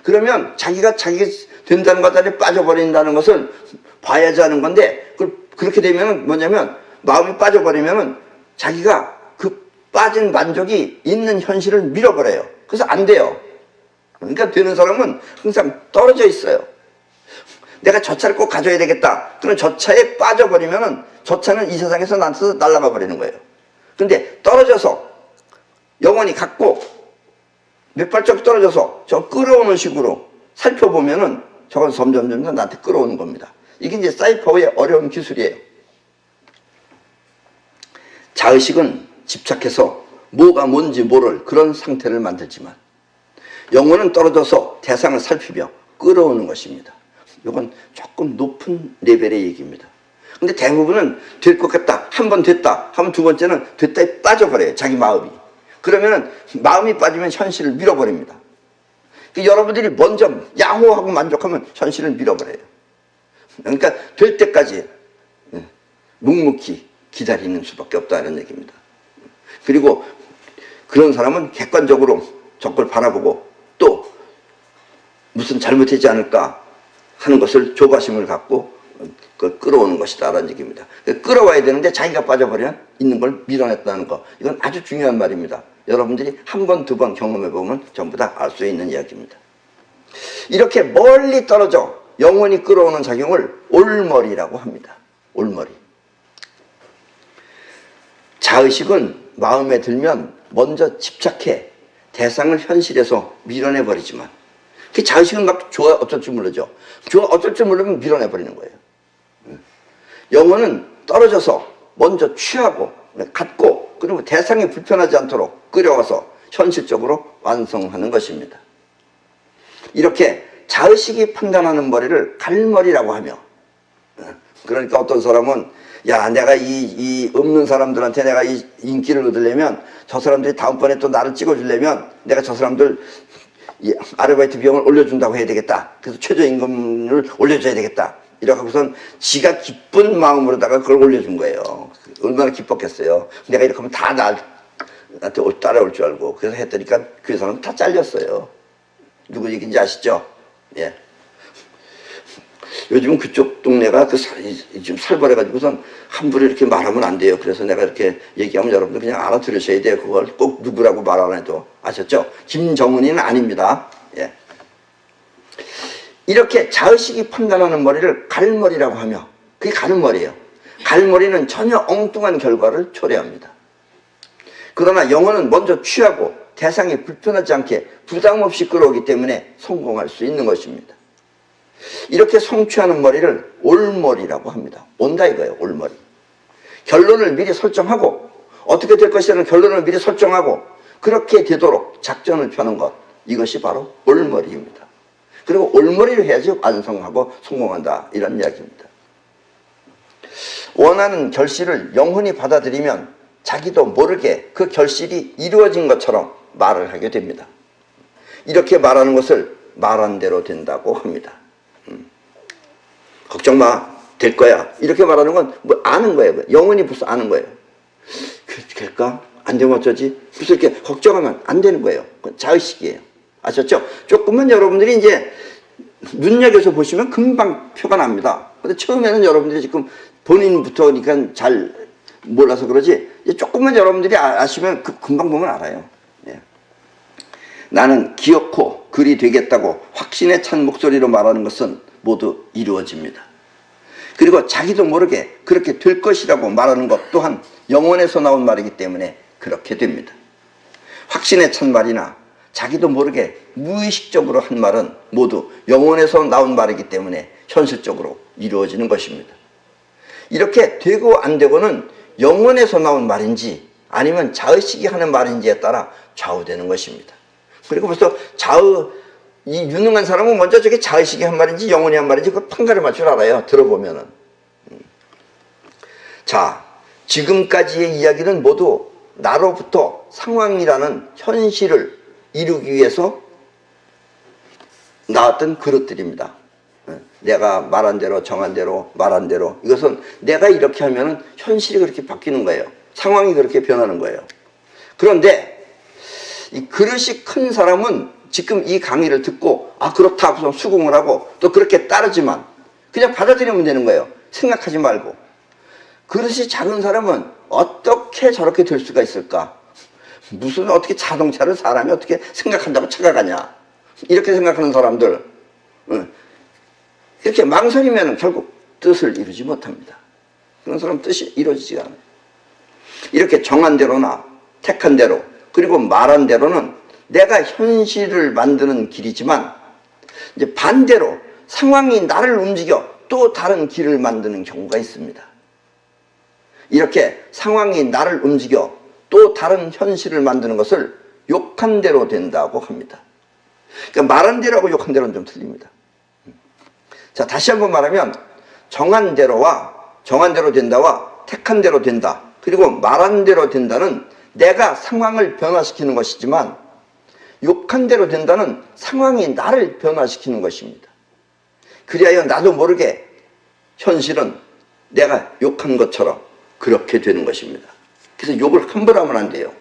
그러면 자기가 된다는 것 안에 빠져버린다는 것을 봐야지 하는 건데 그렇게 되면 뭐냐면 마음이 빠져버리면 자기가 그 빠진 만족이 있는 현실을 밀어버려요. 그래서 안 돼요. 그러니까 되는 사람은 항상 떨어져 있어요. 내가 저 차를 꼭 가져야 되겠다. 그럼 저 차에 빠져버리면 저 차는 이 세상에서 나한테서 날아가 버리는 거예요. 근데 떨어져서 영원히 갖고 몇 발자국 떨어져서 저 끌어오는 식으로 살펴보면은 저건 점점 나한테 끌어오는 겁니다. 이게 이제 사이퍼의 어려운 기술이에요. 자의식은 집착해서 뭐가 뭔지 모를 그런 상태를 만들지만 영혼은 떨어져서 대상을 살피며 끌어오는 것입니다. 이건 조금 높은 레벨의 얘기입니다. 근데 대부분은 될 것 같다. 한 번 됐다. 하면 두 번째는 됐다에 빠져버려요. 자기 마음이. 그러면 마음이 빠지면 현실을 밀어버립니다. 여러분들이 먼저 양호하고 만족하면 현실을 밀어버려요. 그러니까 될 때까지 묵묵히 기다리는 수밖에 없다는 얘기입니다. 그리고 그런 사람은 객관적으로 적을 바라보고 또 무슨 잘못되지 않을까 하는 것을 조바심을 갖고 그걸 끌어오는 것이다라는 얘기입니다. 끌어와야 되는데 자기가 빠져버리면 있는 걸 밀어냈다는 거, 이건 아주 중요한 말입니다. 여러분들이 한 번, 두 번 경험해보면 전부 다 알 수 있는 이야기입니다. 이렇게 멀리 떨어져 영원히 끌어오는 작용을 올머리라고 합니다. 올머리. 자의식은 마음에 들면 먼저 집착해 대상을 현실에서 밀어내버리지만, 그 자의식은 막 좋아 어쩔 줄 모르죠. 좋아 어쩔 줄 모르면 밀어내버리는 거예요. 영혼은 떨어져서 먼저 취하고 갖고, 그리고 대상이 불편하지 않도록 끌어와서 현실적으로 완성하는 것입니다. 이렇게 자의식이 판단하는 머리를 갈머리라고 하며, 그러니까 어떤 사람은 야, 내가 이 없는 사람들한테 내가 이 인기를 얻으려면, 저 사람들이 다음번에 또 나를 찍어주려면 내가 저 사람들 이 아르바이트 비용을 올려준다고 해야 되겠다. 그래서 최저임금을 올려줘야 되겠다. 이렇게 하고선 지가 기쁜 마음으로다가 그걸 올려준 거예요. 얼마나 기뻤겠어요. 내가 이렇게 하면 다 나한테 따라올 줄 알고. 그래서 했더니까 그 사람은 다 잘렸어요. 누구 얘기인지 아시죠? 예. 요즘은 그쪽 동네가 좀 살벌해가지고선 함부로 이렇게 말하면 안 돼요. 그래서 내가 이렇게 얘기하면 여러분들 그냥 알아들으셔야 돼요. 그걸 꼭 누구라고 말 안 해도. 아셨죠? 김정은이는 아닙니다. 예. 이렇게 자의식이 판단하는 머리를 갈머리라고 하며, 그게 가는 머리예요. 갈머리는 전혀 엉뚱한 결과를 초래합니다. 그러나 영혼은 먼저 취하고 대상이 불편하지 않게 부담 없이 끌어오기 때문에 성공할 수 있는 것입니다. 이렇게 성취하는 머리를 올머리라고 합니다. 온다 이거예요. 올머리. 결론을 미리 설정하고, 어떻게 될 것이라는 결론을 미리 설정하고 그렇게 되도록 작전을 펴는 것, 이것이 바로 올머리입니다. 그리고 올머리를 해야지 완성하고 성공한다, 이런 이야기입니다. 원하는 결실을 영혼이 받아들이면 자기도 모르게 그 결실이 이루어진 것처럼 말을 하게 됩니다. 이렇게 말하는 것을 말한 대로 된다고 합니다. 걱정 마, 될 거야, 이렇게 말하는 건 뭐 아는 거예요. 영혼이 벌써 아는 거예요. 될까? 안 되면 어쩌지? 벌써 이렇게 걱정하면 안 되는 거예요. 그건 자의식이에요. 아셨죠? 조금만 여러분들이 이제 눈여겨서 보시면 금방 표가 납니다. 근데 처음에는 여러분들이 지금 본인부터 그러니까 잘 몰라서 그러지, 조금만 여러분들이 아시면 금방 보면 알아요. 예. 나는 기어코 글이 되겠다고 확신에 찬 목소리로 말하는 것은 모두 이루어집니다. 그리고 자기도 모르게 그렇게 될 것이라고 말하는 것 또한 영혼에서 나온 말이기 때문에 그렇게 됩니다. 확신에 찬 말이나 자기도 모르게 무의식적으로 한 말은 모두 영혼에서 나온 말이기 때문에 현실적으로 이루어지는 것입니다. 이렇게 되고 안 되고는 영혼에서 나온 말인지 아니면 자의식이 하는 말인지에 따라 좌우되는 것입니다. 그리고 벌써 이 유능한 사람은 먼저 저게 자의식이 한 말인지 영혼이 한 말인지 그 판가를 맞출 알아요. 들어보면은. 자, 지금까지의 이야기는 모두 나로부터 상황이라는 현실을 이루기 위해서 나왔던 그릇들입니다. 내가 말한 대로, 정한 대로, 말한 대로, 이것은 내가 이렇게 하면은 현실이 그렇게 바뀌는 거예요. 상황이 그렇게 변하는 거예요. 그런데 이 그릇이 큰 사람은 지금 이 강의를 듣고 그렇다 하고서 수긍을 하고 또 그렇게 따르지만 그냥 받아들이면 되는 거예요. 생각하지 말고. 그릇이 작은 사람은 어떻게 저렇게 될 수가 있을까? 무슨 어떻게 자동차를 사람이 어떻게 생각한다고 차가가냐? 이렇게 생각하는 사람들, 이렇게 망설이면 결국 뜻을 이루지 못합니다. 그런 사람 뜻이 이루어지지가 않아요. 이렇게 정한 대로나 택한 대로 그리고 말한 대로는 내가 현실을 만드는 길이지만, 이제 반대로 상황이 나를 움직여 또 다른 길을 만드는 경우가 있습니다. 이렇게 상황이 나를 움직여 또 다른 현실을 만드는 것을 욕한 대로 된다고 합니다. 그러니까 말한 대로하고 욕한 대로는 좀 틀립니다. 자, 다시 한번 말하면 정한 대로 된다와 택한 대로 된다, 그리고 말한 대로 된다는 내가 상황을 변화시키는 것이지만, 욕한 대로 된다는 상황이 나를 변화시키는 것입니다. 그리하여 나도 모르게 현실은 내가 욕한 것처럼 그렇게 되는 것입니다. 그래서 욕을 함부로 하면 안 돼요.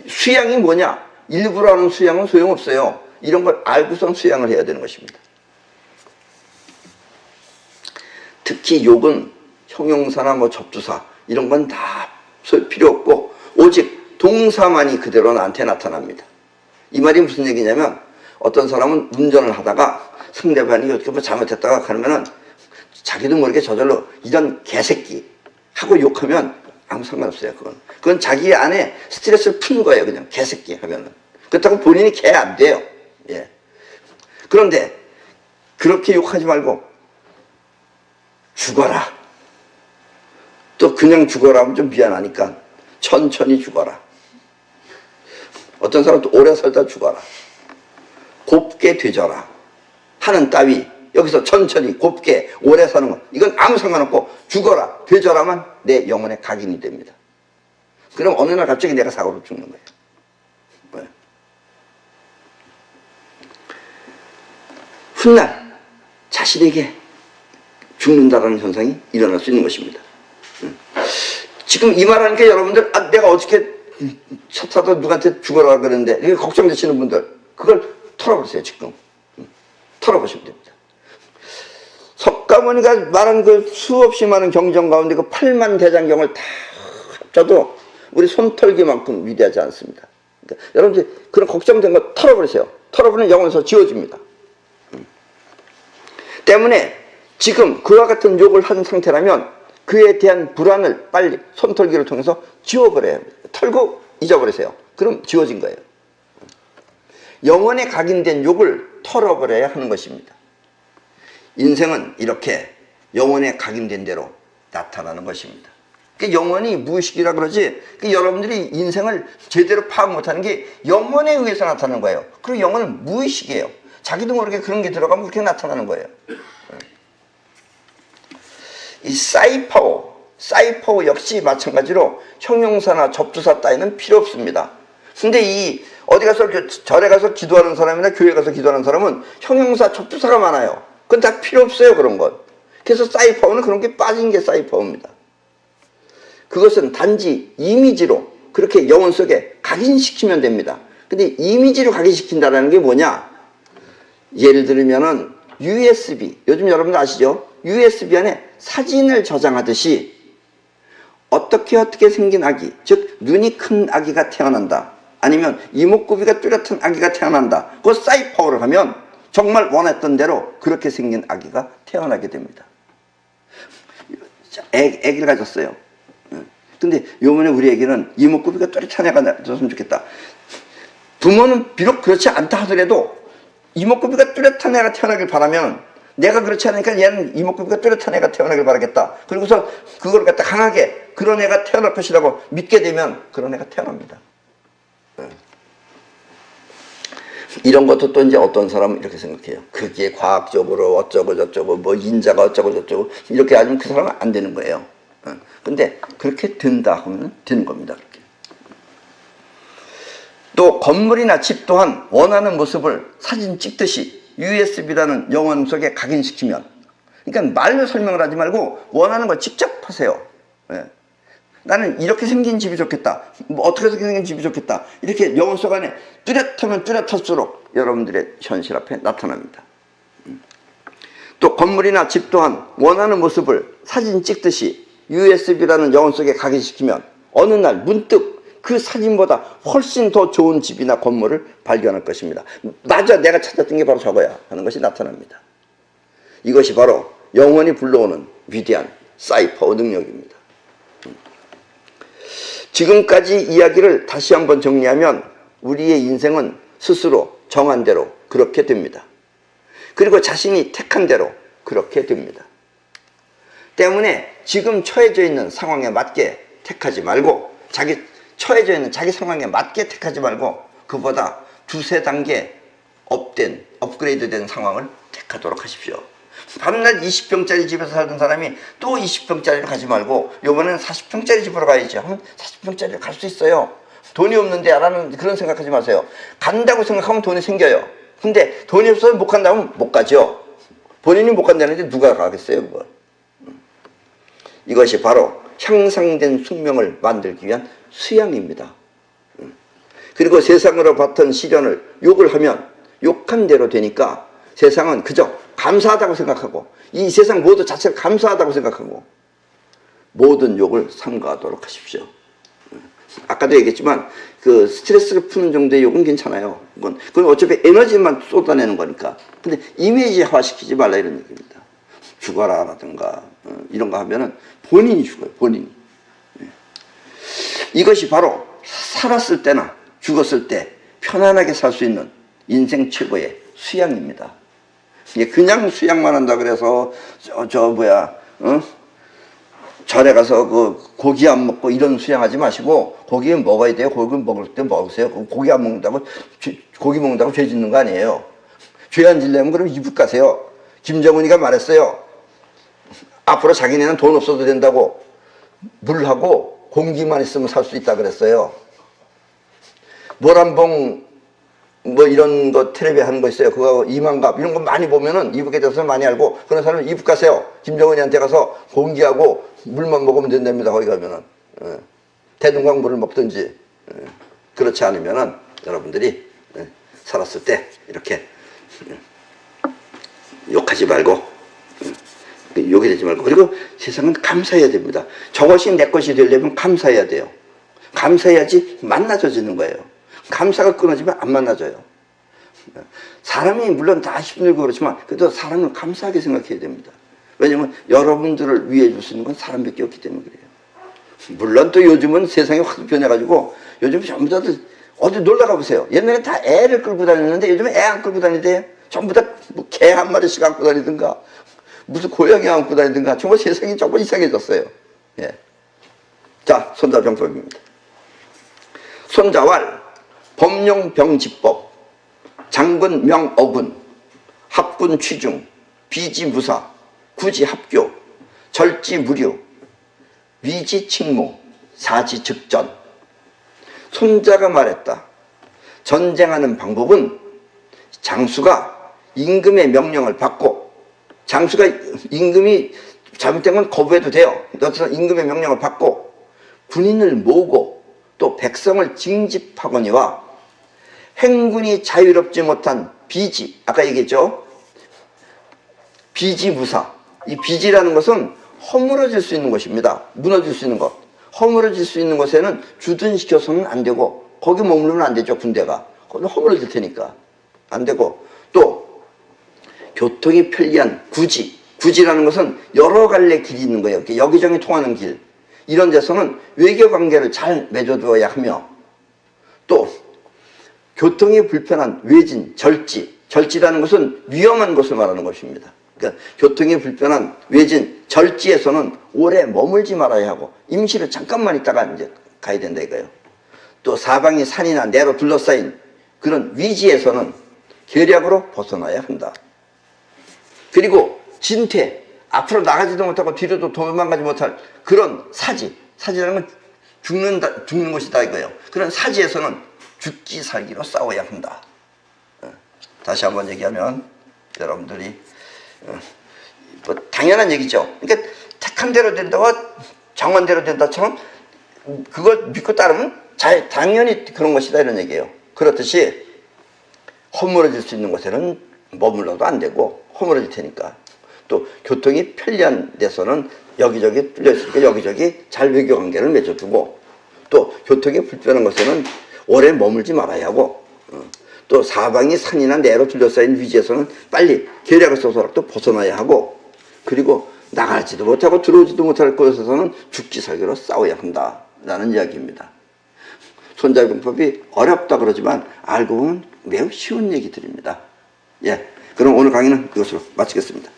수양이 뭐냐? 일부러 하는 수양은 소용없어요. 이런 걸 알고선 수양을 해야 되는 것입니다. 특히 욕은 형용사나 뭐 접두사 이런 건 다 필요 없고 오직 동사만이 그대로 나한테 나타납니다. 이 말이 무슨 얘기냐면 어떤 사람은 운전을 하다가 상대방이 어떻게 뭐 잘못했다가 그러면은 자기도 모르게 저절로 이런 개새끼 하고 욕하면 아무 상관없어요. 그건 자기 안에 스트레스를 푸는 거예요. 그냥 개새끼 하면은. 그렇다고 본인이 개 안 돼요. 예. 그런데 그렇게 욕하지 말고 죽어라. 또 그냥 죽어라 하면 좀 미안하니까 천천히 죽어라. 어떤 사람은 또 오래 살다 죽어라. 곱게 되져라 하는 따위 여기서 천천히 곱게 오래 사는 것 이건 아무 상관없고 죽어라 되져라만 내 영혼의 각인이 됩니다. 그럼 어느 날 갑자기 내가 사고로 죽는 거예요. 네. 훗날 자신에게 죽는다라는 현상이 일어날 수 있는 것입니다. 지금 이 말하는 게 여러분들 내가 어떻게 차 타다 누구한테 죽어라 그러는데 이게 걱정되시는 분들 그걸 털어보세요. 지금 털어보시면 됩니다. 석가모니가 말한 그 수없이 많은 경전 가운데 그 8만 대장경을 다 합쳐도 우리 손털기만큼 위대하지 않습니다. 그러니까 여러분들 그런 걱정된 거 털어버리세요. 털어버리면 영혼에서 지워집니다. 때문에 지금 그와 같은 욕을 한 상태라면 그에 대한 불안을 빨리 손털기를 통해서 지워버려야 합니다. 털고 잊어버리세요. 그럼 지워진 거예요. 영혼에 각인된 욕을 털어버려야 하는 것입니다. 인생은 이렇게 영혼에 각인된 대로 나타나는 것입니다. 영혼이 무의식이라 그러지 여러분들이 인생을 제대로 파악 못하는 게 영혼에 의해서 나타나는 거예요. 그리고 영혼은 무의식이에요. 자기도 모르게 그런 게 들어가면 그렇게 나타나는 거예요. 이 사이파워 역시 마찬가지로 형용사나 접두사 따위는 필요 없습니다. 근데 이 어디 가서 절에 가서 기도하는 사람이나 교회 가서 기도하는 사람은 형용사 접두사가 많아요. 그건 다 필요 없어요. 그런 것. 그래서 사이파워는 그런 게 빠진 게 사이파워입니다. 그것은 단지 이미지로 그렇게 영혼 속에 각인시키면 됩니다. 근데 이미지로 각인시킨다는 게 뭐냐? 예를 들면은 USB, 요즘 여러분들 아시죠? USB 안에 사진을 저장하듯이 어떻게 생긴 아기, 즉 눈이 큰 아기가 태어난다. 아니면 이목구비가 뚜렷한 아기가 태어난다. 그 사이파워를 하면 정말 원했던 대로 그렇게 생긴 아기가 태어나게 됩니다. 애기를 가졌어요. 근데 요번에 우리 애기는 이목구비가 뚜렷한 애가 나왔으면 좋겠다. 부모는 비록 그렇지 않다 하더라도 이목구비가 뚜렷한 애가 태어나길 바라면 내가 그렇지 않으니까 얘는 이목구비가 뚜렷한 애가 태어나길 바라겠다. 그리고서 그걸 갖다 강하게 그런 애가 태어날 것이라고 믿게 되면 그런 애가 태어납니다. 이런 것도 또 이제 어떤 사람은 이렇게 생각해요. 그게 과학적으로 어쩌고 저쩌고 뭐 인자가 어쩌고 저쩌고 이렇게 하면 그 사람은 안 되는 거예요. 근데 그렇게 된다 하면 되는 겁니다. 그렇게. 또 건물이나 집 또한 원하는 모습을 사진 찍듯이 USB라는 영혼 속에 각인시키면, 그러니까 말로 설명을 하지 말고 원하는 걸 직접 하세요. 예. 나는 이렇게 생긴 집이 좋겠다. 뭐 어떻게 생긴 집이 좋겠다. 이렇게 영혼 속 안에 뚜렷하면 뚜렷할수록 여러분들의 현실 앞에 나타납니다. 또 건물이나 집 또한 원하는 모습을 사진 찍듯이 USB라는 영혼 속에 각인시키면 어느 날 문득 그 사진보다 훨씬 더 좋은 집이나 건물을 발견할 것입니다. 맞아, 내가 찾았던 게 바로 저거야 하는 것이 나타납니다. 이것이 바로 영혼이 불러오는 위대한 사이파워 능력입니다. 지금까지 이야기를 다시 한번 정리하면 우리의 인생은 스스로 정한 대로 그렇게 됩니다. 그리고 자신이 택한 대로 그렇게 됩니다. 때문에 지금 처해져 있는 상황에 맞게 택하지 말고, 처해져 있는 자기 상황에 맞게 택하지 말고 그보다 두세 단계 업그레이드된 상황을 택하도록 하십시오. 밤낮 20평짜리 집에서 살던 사람이 또 20평짜리로 가지 말고 요번에는 40평짜리 집으로 가야지 하면 40평짜리로 갈 수 있어요. 돈이 없는데 라는 그런 생각하지 마세요. 간다고 생각하면 돈이 생겨요. 근데 돈이 없어서 못 간다면 못 가죠. 본인이 못 간다는데 누가 가겠어요, 그걸. 이것이 바로 향상된 숙명을 만들기 위한 수양입니다. 그리고 세상으로 받던 시련을 욕을 하면 욕한 대로 되니까 세상은 그저 감사하다고 생각하고 이 세상 모두 자체를 감사하다고 생각하고 모든 욕을 삼가하도록 하십시오. 아까도 얘기했지만 그 스트레스를 푸는 정도의 욕은 괜찮아요. 그건 어차피 에너지만 쏟아내는 거니까. 근데 이미지화 시키지 말라 이런 얘기입니다. 죽어라 라든가 이런 거 하면은 본인이 죽어요. 본인이. 이것이 바로 살았을 때나 죽었을 때 편안하게 살 수 있는 인생 최고의 수양입니다. 그냥 수양만 한다 그래서 절에 가서 그 고기 안 먹고 이런 수양하지 마시고 고기 먹어야 돼요. 고기 먹을 때 먹으세요. 고기 안 먹는다고 고기 먹는다고 죄 짓는 거 아니에요. 죄 안 지려면 그럼 이북 가세요. 김정은이가 말했어요. 앞으로 자기네는 돈 없어도 된다고 물하고 공기만 있으면 살 수 있다 그랬어요. 모란봉 뭐 이런 거 텔레비에 하는 거 있어요. 그거 이만갑 이런 거 많이 보면은 이북에 대해서 많이 알고 그런 사람은 이북 가세요. 김정은이한테 가서 공기하고 물만 먹으면 된답니다. 거기 가면은 대동강 물을 먹든지 그렇지 않으면은 여러분들이 살았을 때 이렇게 욕하지 말고 욕이 되지 말고 그리고 세상은 감사해야 됩니다. 저것이 내 것이 되려면 감사해야 돼요. 감사해야지 만나져지는 거예요. 감사가 끊어지면 안 만나져요. 사람이 물론 다 힘들고 그렇지만 그래도 사람은 감사하게 생각해야 됩니다. 왜냐면 여러분들을 위해 줄 수 있는 건 사람밖에 없기 때문에 그래요. 물론 또 요즘은 세상이 확 변해가지고 요즘 전부 다들 어디 놀러 가보세요. 옛날에 다 애를 끌고 다녔는데 요즘은 애 안 끌고 다니대요. 전부 다 뭐 개 한 마리씩 안고 다니든가 무슨 고양이 안고 다니든가 정말 세상이 조금 이상해졌어요. 예. 자, 손자병법입니다. 손자왈 범용병지법 장군명어군 합군취중 비지무사 구지합교 절지무료 위지칭무 사지즉전. 손자가 말했다. 전쟁하는 방법은 장수가 임금의 명령을 받고 장수가 임금이 잘못된 건 거부해도 돼요. 그래서 임금의 명령을 받고 군인을 모으고 또 백성을 징집하거니와 행군이 자유롭지 못한 비지, 아까 얘기했죠. 비지무사. 이 비지라는 것은 허물어질 수 있는 것입니다. 무너질 수 있는 것. 허물어질 수 있는 것에는 주둔시켜서는 안 되고 거기 머무르면 안 되죠. 군대가. 거기 허물어질 테니까 안 되고 또 교통이 편리한 구지. 구지라는 것은 여러 갈래 길이 있는 거예요. 여기저기 통하는 길. 이런 데서는 외교관계를 잘 맺어두어야 하며 또 교통이 불편한 외진, 절지. 절지라는 것은 위험한 곳을 말하는 것입니다. 그러니까 교통이 불편한 외진, 절지에서는 오래 머물지 말아야 하고 임시로 잠깐만 있다가 이제 가야 된다 이거예요. 또 사방이 산이나 내로 둘러싸인 그런 위지에서는 계략으로 벗어나야 한다. 그리고 진퇴, 앞으로 나가지도 못하고 뒤로도 도망가지 못할 그런 사지. 사지라는 건 죽는 것이다 이거예요. 그런 사지에서는 죽기 살기로 싸워야 한다. 다시 한번 얘기하면 여러분들이 뭐 당연한 얘기죠. 그러니까 택한 대로 된다고 장관대로 된다처럼 그걸 믿고 따르면 당연히 그런 것이다 이런 얘기예요. 그렇듯이 허물어질 수 있는 곳에는 머물러도 안 되고 허물어질 테니까 또 교통이 편리한 데서는 여기저기 뚫려있으니까 여기저기 잘 외교관계를 맺어두고 또 교통이 불편한 곳에는 오래 머물지 말아야 하고 또 사방이 산이나 내로 둘러싸인 위지에서는 빨리 계략을 써서라도 벗어나야 하고 그리고 나가지도 못하고 들어오지도 못할 곳에서는 죽기 살기로 싸워야 한다라는 이야기입니다. 손자병법이 어렵다 그러지만 알고 보면 매우 쉬운 얘기들입니다. 예, 그럼 오늘 강의는 이것으로 마치겠습니다.